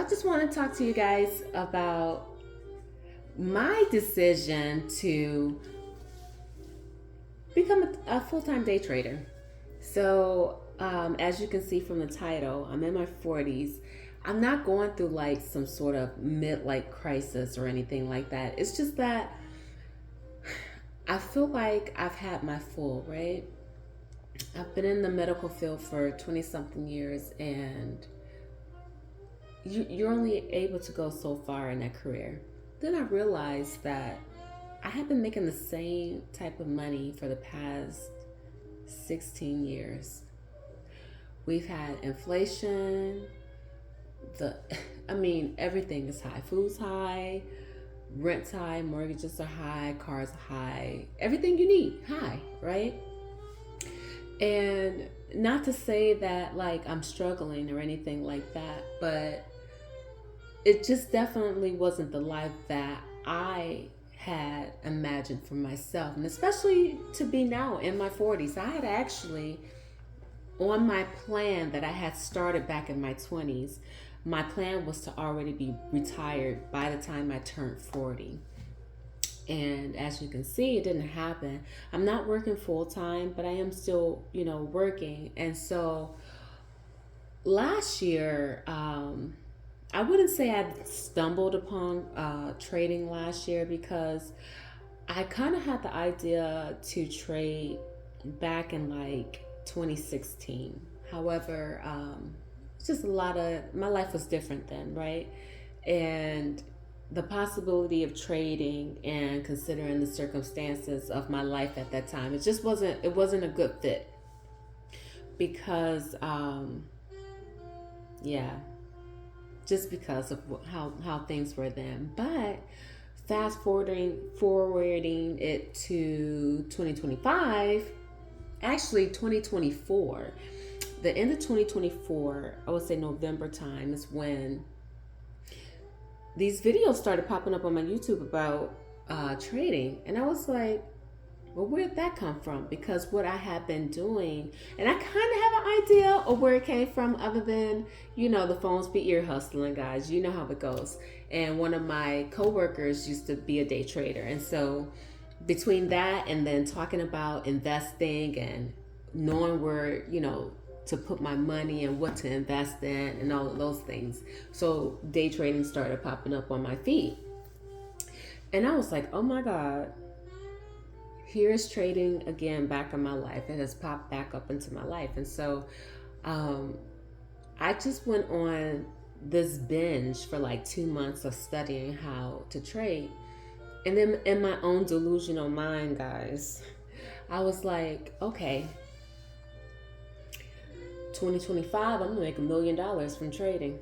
I just want to talk to you guys about my decision to become a full-time day trader. As you can see from the title, I'm in my 40s. I'm not going through like some sort of midlife crisis or anything like that. It's just that I feel like I've had my full, right? I've been in the medical field for 20 something years, and you're only able to go so far in that career. Then I realized that I have been making the same type of money for the past 16 years. We've had inflation, the I mean everything is high. Food's high, rent's high, mortgages are high, cars are high, everything you need high, right? And not to say that like I'm struggling or anything like that, but it just definitely wasn't the life that I had imagined for myself, and especially to be now in my 40s. I had actually, on my plan that I had started back in my 20s, my plan was to already be retired by the time I turned 40. And as you can see, it didn't happen. I'm not working full time, but I am still, working. And so last year, I wouldn't say I stumbled upon trading last year, because I kind of had the idea to trade back in like 2016. However, it's just a lot of my life was different then, right? And the possibility of trading and considering the circumstances of my life at that time, it wasn't a good fit, because yeah, just because of how things were then. But fast forwarding it to 2025, actually 2024, the end of 2024, I would say November time, is when these videos started popping up on my YouTube about trading. And I was like, well, where'd that come from? Because what I had been doing, and I kind of have an idea of where it came from, other than, the phones be ear hustling, guys. You know how it goes. And one of my coworkers used to be a day trader. And so between that and then talking about investing and knowing where, to put my money and what to invest in and all of those things. So day trading started popping up on my feed. And I was like, oh my God, here's trading again back in my life. It has popped back up into my life. And so I just went on this binge for like 2 months of studying how to trade. And then in my own delusional mind, guys, I was like, okay, 2025, I'm gonna make $1 million from trading.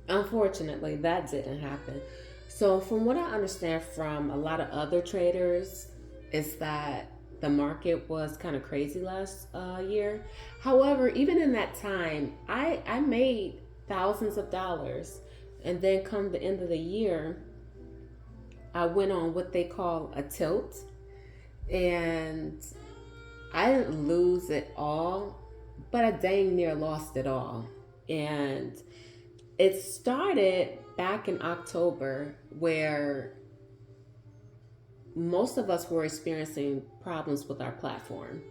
Unfortunately, that didn't happen. So from what I understand from a lot of other traders, is that the market was kind of crazy last year. However, even in that time, I made thousands of dollars. And then come the end of the year, I went on what they call a tilt. And I didn't lose it all, but I dang near lost it all. And it started back in October, where most of us were experiencing problems with our platform.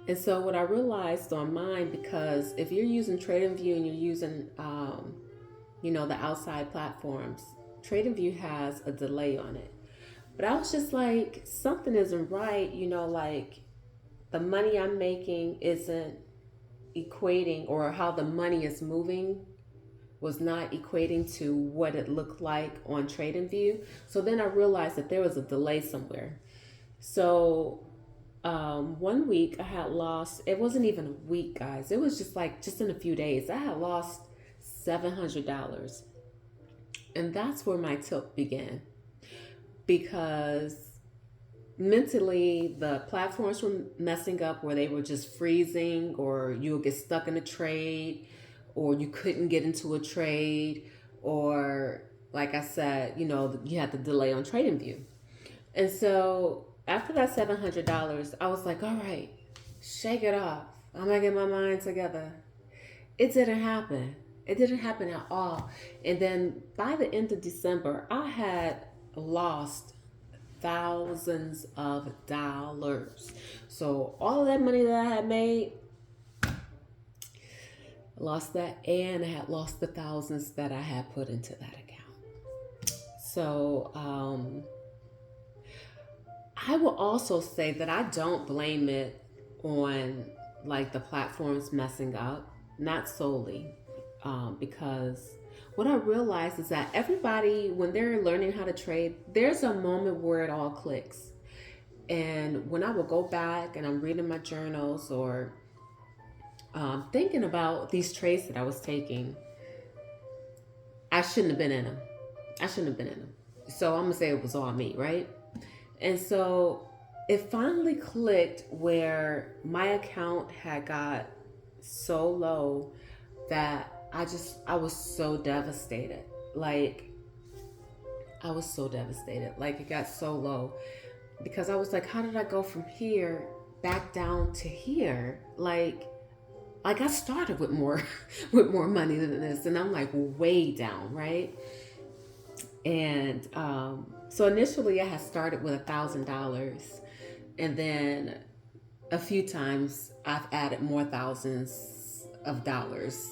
And so what I realized on mine, because if you're using TradingView and you're using, the outside platforms, TradingView has a delay on it. But I was just like, something isn't right, like the money I'm making isn't equating, or how the money is moving was not equating to what it looked like on TradingView. So then I realized that there was a delay somewhere. So 1 week I had lost, it wasn't even a week, guys. It was just in a few days, I had lost $700. And that's where my tilt began, because mentally the platforms were messing up, where they were just freezing, or you would get stuck in a trade, or you couldn't get into a trade, or like I said, you had the delay on TradingView. And so after that $700, I was like, all right, shake it off. I'm gonna get my mind together. It didn't happen. It didn't happen at all. And then by the end of December, I had lost thousands of dollars. So all of that money that I had made, I lost that, and I had lost the thousands that I had put into that account. So I will also say that I don't blame it on like the platforms messing up, not solely, because what I realized is that everybody, when they're learning how to trade, there's a moment where it all clicks. And when I will go back and I'm reading my journals or thinking about these trades that I was taking, I shouldn't have been in them. I shouldn't have been in them. So I'm gonna say it was all me, right? And so it finally clicked where my account had got so low that I was so devastated. Like, I was so devastated. Like, it got so low because I was like, how did I go from here back down to here? Like I started with more with more money than this, and I'm like way down, right? And so initially I had started with $1,000, and then a few times I've added more thousands of dollars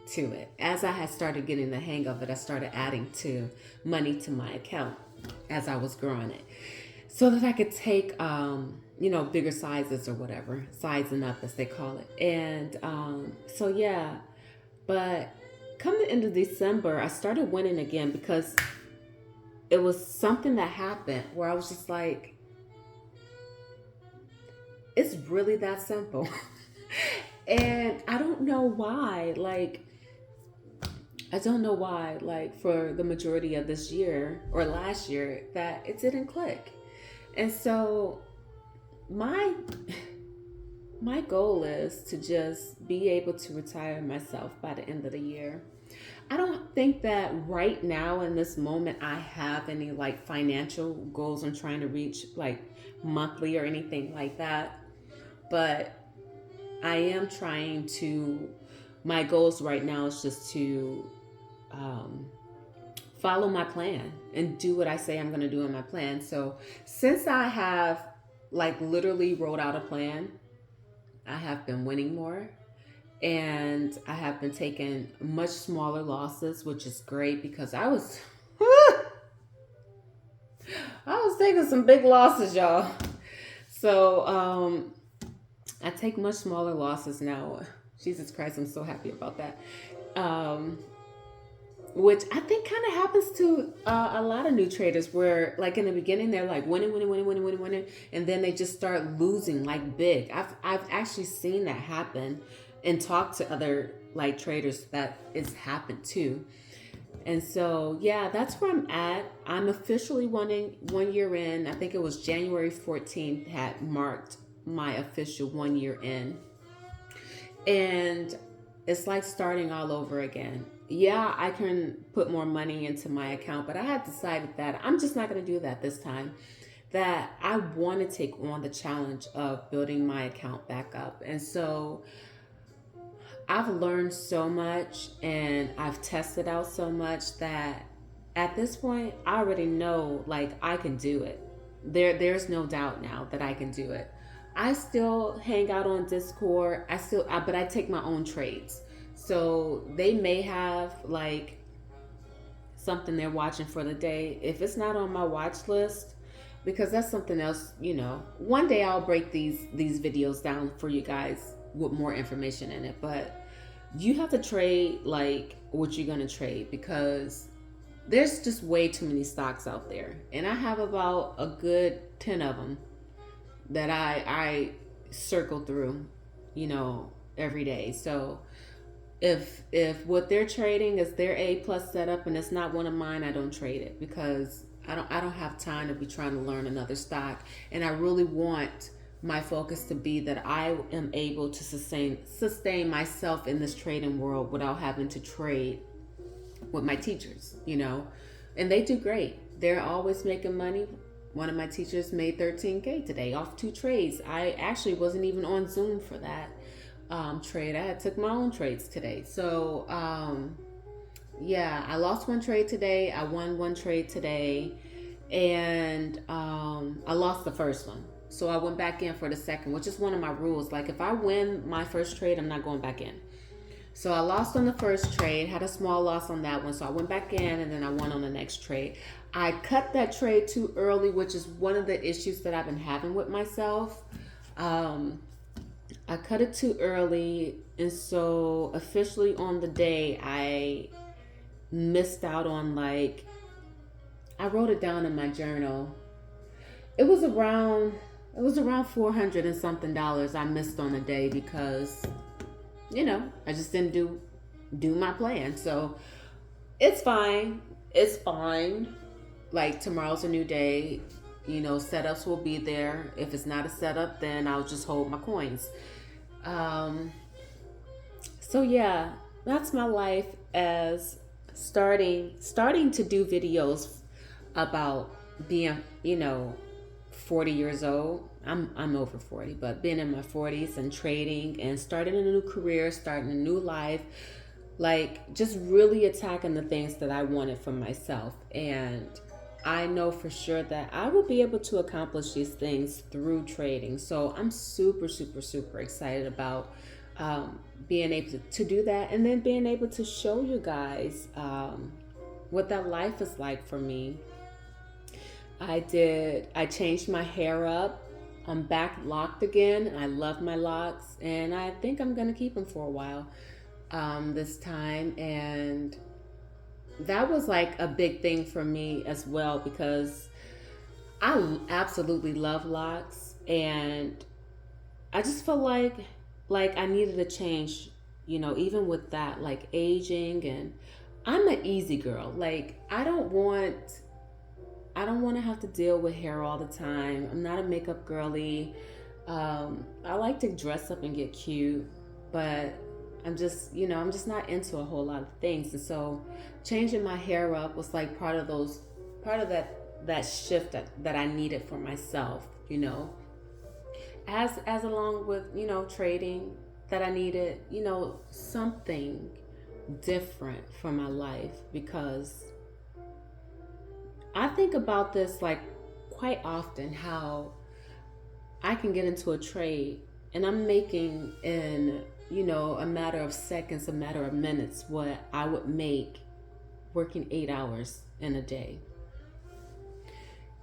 to it. As I had started getting the hang of it, I started adding to money to my account as I was growing it, so that I could take bigger sizes or whatever, sizing up as they call it. And so yeah, but come the end of December, I started winning again because it was something that happened where I was just like, it's really that simple. And I don't know why, for the majority of this year or last year, that it didn't click. And so my goal is to just be able to retire myself by the end of the year. I don't think that right now in this moment I have any like financial goals I'm trying to reach, like monthly or anything like that. But I am trying to, my goals right now is just to follow my plan and do what I say I'm going to do in my plan. So since I have like literally wrote out a plan, I have been winning more, and I have been taking much smaller losses, which is great because I was taking some big losses, y'all. So I take much smaller losses now. Jesus Christ, I'm so happy about that. Which I think kind of happens to a lot of new traders, where like in the beginning they're like winning, and then they just start losing like big. I've actually seen that happen and talked to other like traders that it's happened too. And so yeah, that's where I'm at. I'm officially 1 year in. I think it was January 14th had marked my official 1 year in. And it's like starting all over again. Yeah, I can put more money into my account, but I had decided that I'm just not going to do that this time. That I want to take on the challenge of building my account back up. And so I've learned so much and I've tested out so much that at this point I already know like I can do it. There's no doubt now that I can do it. I still hang out on Discord. But I take my own trades. So they may have like something they're watching for the day. If it's not on my watch list, because that's something else, one day I'll break these videos down for you guys with more information in it. But you have to trade like what you're going to trade, because there's just way too many stocks out there. And I have about a good 10 of them that I circle through, every day. So if what they're trading is their A+ setup and it's not one of mine, I don't trade it, because I don't have time to be trying to learn another stock. And I really want my focus to be that I am able to sustain myself in this trading world without having to trade with my teachers, and they do great. They're always making money. One of my teachers made $13K today off 2 trades. I actually wasn't even on Zoom for that. trade. I took my own trades today. So yeah, I lost one trade today. I won one trade today, and I lost the first one. So I went back in for the second, which is one of my rules. Like if I win my first trade, I'm not going back in. So I lost on the first trade, had a small loss on that one. So I went back in and then I won on the next trade. I cut that trade too early, which is one of the issues that I've been having with myself. I cut it too early. And so officially on the day, I missed out on I wrote it down in my journal. It was around 400 and something dollars I missed on the day because I just didn't do my plan. So it's fine. It's fine. Like tomorrow's a new day. Setups will be there. If it's not a setup, then I'll just hold my coins. So yeah, that's my life as starting to do videos about being, 40 years old. I'm over 40, but being in my 40s and trading and starting a new career, starting a new life, just really attacking the things that I wanted for myself. And I know for sure that I will be able to accomplish these things through trading. So I'm super, super, super excited about being able to do that, and then being able to show you guys what that life is like for me. I changed my hair up. I'm back locked again. I love my locks, and I think I'm going to keep them for a while this time. And that was a big thing for me as well, because I absolutely love locks, and I just felt like I needed a change, even with that, aging. And I'm an easy girl. I don't want to have to deal with hair all the time. I'm not a makeup girly. I like to dress up and get cute, but I'm just not into a whole lot of things. And so changing my hair up was part of that shift that I needed for myself, as along with, trading, that I needed, something different for my life, because I think about this quite often, how I can get into a trade and I'm making in, a matter of seconds, a matter of minutes, what I would make working 8 hours in a day.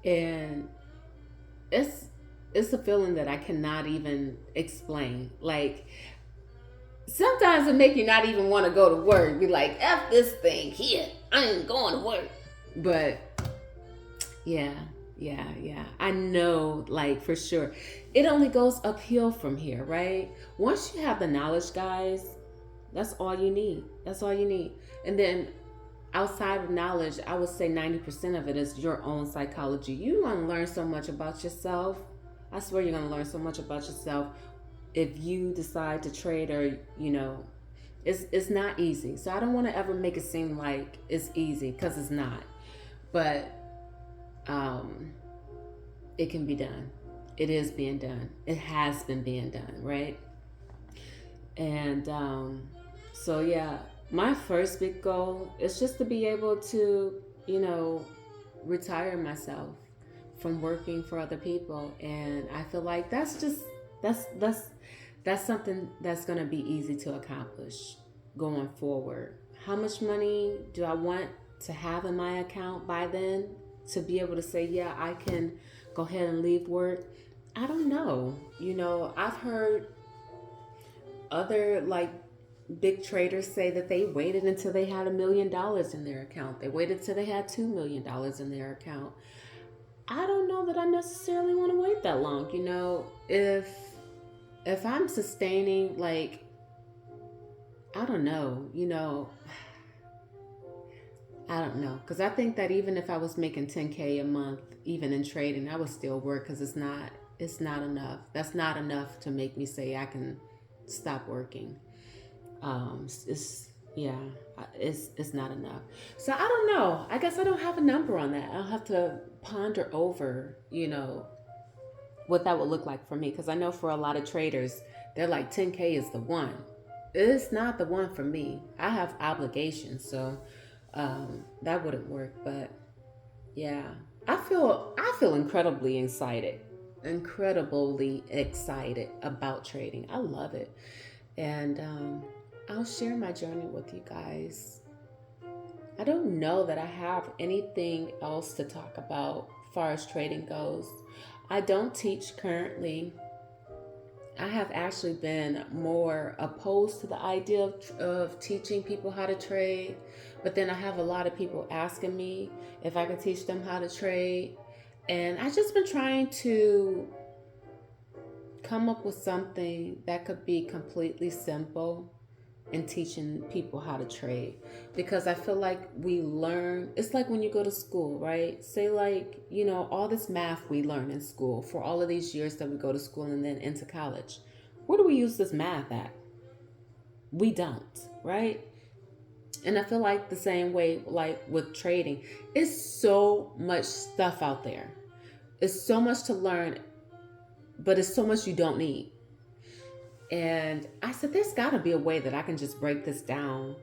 And it's a feeling that I cannot even explain. Sometimes it make you not even want to go to work. Be like, F this thing here, I ain't going to work. But yeah. I know, for sure, it only goes uphill from here, right? Once you have the knowledge, guys, that's all you need. And then outside of knowledge, I would say 90% of it is your own psychology. You're going to learn so much about yourself. I swear you're going to learn so much about yourself if you decide to trade, or, it's not easy. So I don't want to ever make it seem like it's easy, because it's not. But it can be done. It is being done. It has been being done, right? And so yeah, my first big goal is just to be able to, retire myself from working for other people. And I feel like that's something that's going to be easy to accomplish going forward. How much money do I want to have in my account by then to be able to say, yeah, I can go ahead and leave work? I don't know. I've heard other big traders say that they waited until they had $1 million in their account. They waited till they had $2 million in their account. I don't know that I necessarily want to wait that long. If I'm sustaining, I don't know, I don't know. Because I think that even if I was making $10K a month, even in trading, I would still work, because it's not enough. That's not enough to make me say I can stop working. It's not enough. So I don't know. I guess I don't have a number on that. I'll have to ponder over, what that would look like for me. Because I know for a lot of traders, they're like 10K is the one. It's not the one for me. I have obligations, so that wouldn't work. But yeah, I feel incredibly excited about trading. I love it, and I'll share my journey with you guys. I don't know that I have anything else to talk about as far as trading goes. I don't teach currently. I have actually been more opposed to the idea of teaching people how to trade, but then I have a lot of people asking me if I could teach them how to trade. And I've just been trying to come up with something that could be completely simple in teaching people how to trade, because I feel like we learn, it's like when you go to school, right? Say, like, all this math we learn in school for all of these years that we go to school and then into college. Where do we use this math at? We don't, right? And I feel like the same way, like with trading, it's so much stuff out there. It's so much to learn, but it's so much you don't need. And I said, there's got to be a way that I can just break this down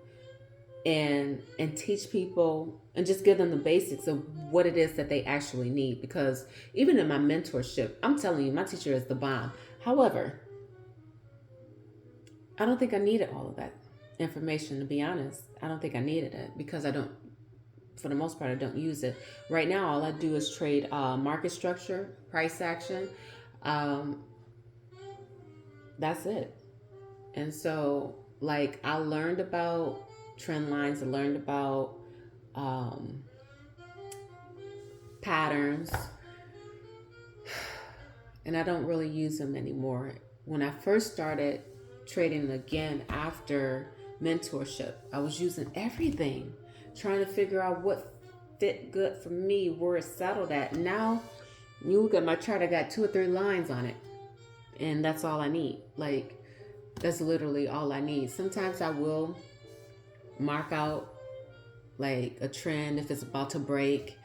and teach people and just give them the basics of what it is that they actually need. Because even in my mentorship, I'm telling you, my teacher is the bomb. However, I don't think I needed all of that information, to be honest. I don't think I needed it because for the most part, I don't use it. Right now, all I do is trade market structure, price action. Um, that's it. And so, like, I learned about trend lines, I learned about um, patterns, and I don't really use them anymore. When I first started trading again after mentorship, I was using everything, trying to figure out what fit good for me, where it's settled at. Now, you look at my chart, I got 2 or 3 lines on it, and that's all I need. Like, that's literally all I need. Sometimes I will mark out like a trend if it's about to break,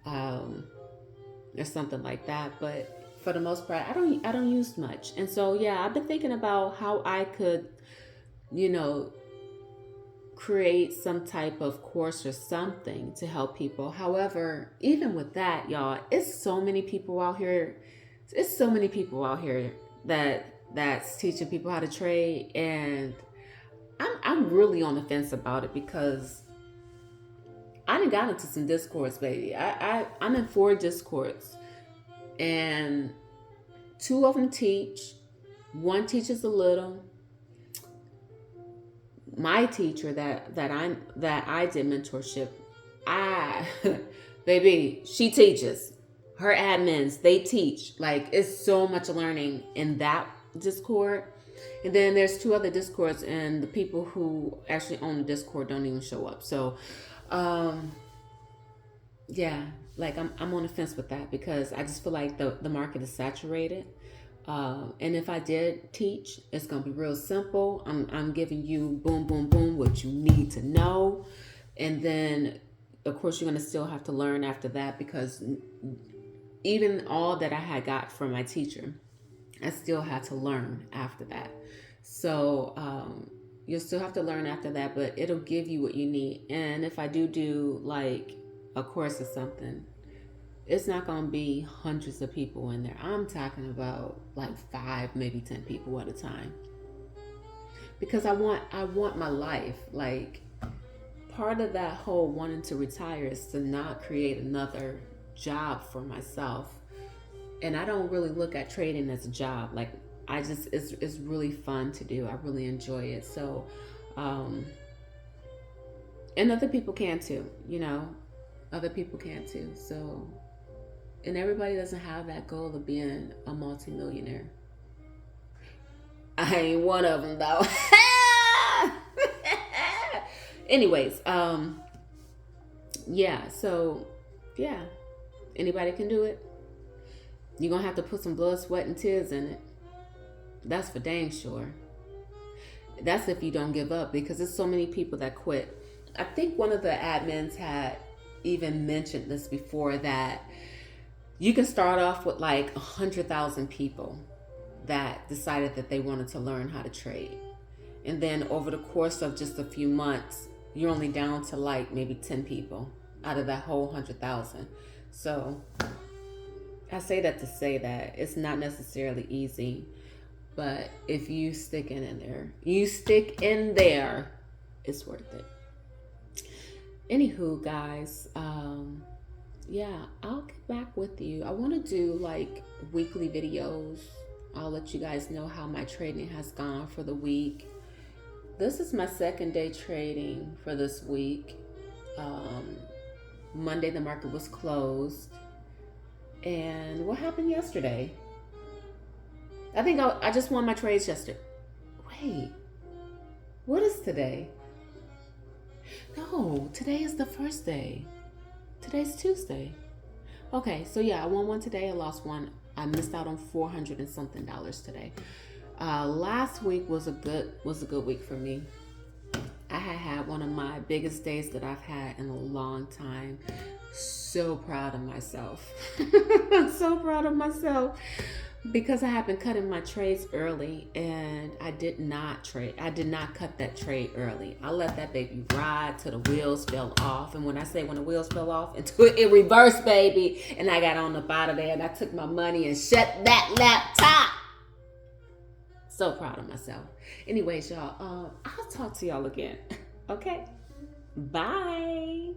or something like that. But for the most part, I don't use much. And so yeah, I've been thinking about how I could, you know, create some type of course or something to help people. However, even with that, y'all, it's so many people out here. It's so many people out here that's teaching people how to trade, and I'm really on the fence about it because I done got into some discords, baby. I'm in 4 discords, and 2 of them teach. 1 teaches a little. My teacher that I did mentorship, I baby, she teaches. Her admins, they teach. Like, it's so much learning in that Discord. And then there's 2 other Discords, and the people who actually own the Discord don't even show up. So yeah, like I'm on the fence with that because I just feel like the market is saturated. And if I did teach, it's gonna be real simple. I'm giving you boom, boom, boom what you need to know, and then of course you're gonna still have to learn after that, because even all that I had got from my teacher, I still had to learn after that. So you'll still have to learn after that, but it'll give you what you need. And if I do like a course or something, it's not going to be hundreds of people in there. I'm talking about like 5, maybe 10 people at a time. Because I want my life. Like, part of that whole wanting to retire is to not create another job for myself. And I don't really look at trading as a job. Like, it's really fun to do. I really enjoy it. So, and other people can too, other people can too. So, and everybody doesn't have that goal of being a multimillionaire. I ain't one of them though. Anyways, yeah, so yeah, anybody can do it. You're gonna have to put some blood, sweat, and tears in it. That's for dang sure. That's if you don't give up, because there's so many people that quit. I think one of the admins had even mentioned this before, that you can start off with like 100,000 people, that decided that they wanted to learn how to trade. And then over the course of just a few months, you're only down to like maybe 10 people out of that whole 100,000. So I say that to say that it's not necessarily easy, but if you stick in there, it's worth it. Anywho, guys, yeah, I'll get back with you. I want to do like weekly videos. I'll let you guys know how my trading has gone for the week. This is my second day trading for this week. Monday, the market was closed. And what happened yesterday? I think I just won my trades yesterday. Wait, what is today? No, today is the first day. Today's Tuesday. Okay, so yeah, I won one today. I lost one. I missed out on $400 and something today. Last week was a good week for me. I had one of my biggest days that I've had in a long time. So proud of myself. I'm so proud of myself because I have been cutting my trades early, and I did not cut that trade early. I let that baby ride till the wheels fell off. And when I say when the wheels fell off, it reversed, baby. And I got on up out of there, and I took my money and shut that laptop. So proud of myself. Anyways, y'all, I'll talk to y'all again. Okay? Bye.